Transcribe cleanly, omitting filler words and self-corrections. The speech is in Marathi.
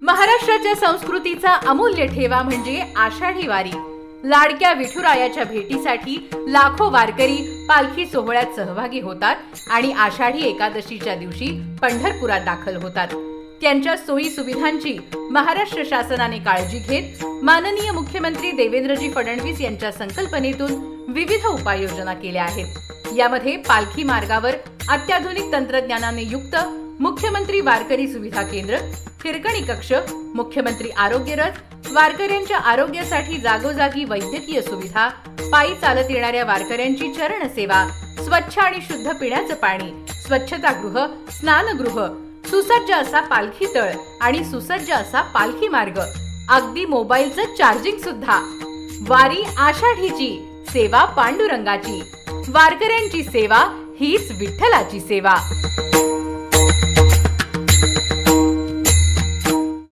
महाराष्ट्राच्या संस्कृतीचा अमूल्य ठेवा म्हणजे आषाढी वारी। लाडक्या विठुरायाच्या भेटीसाठी लाखो वारकरी पालखी सोहळ्यात सहभागी होतात आणि आषाढी एकादशीच्या दिवशी पंढरपुरात दाखल होतात। त्यांच्या सोयी सुविधांची महाराष्ट्र शासनाने काळजी घेत माननीय मुख्यमंत्री देवेंद्रजी फडणवीस यांच्या संकल्पनेतून विविध उपाययोजना केल्या आहेत। यामध्ये पालखी मार्गावर अत्याधुनिक तंत्रज्ञानाने युक्त मुख्यमंत्री वारकरी सुविधा केंद्र, हिरकणी कक्ष, मुख्यमंत्री आरोग्य रथ, वारकऱ्यांच्या आरोग्यासाठी जागोजागी वैद्यकीय सुविधा, पायी चालत येणाऱ्या वारकऱ्यांची चरण सेवा, स्वच्छ आणि शुद्ध पिण्याचं पाणी, स्वच्छतागृह, स्नानगृह, सुसज्ज असा पालखी तळ आणि सुसज्ज असा पालखी मार्ग, अगदी मोबाईलचं चार्जिंग सुद्धा। वारी आषाढीची, सेवा पांडुरंगाची, वारकऱ्यांची सेवा हीच विठ्ठलाची सेवा।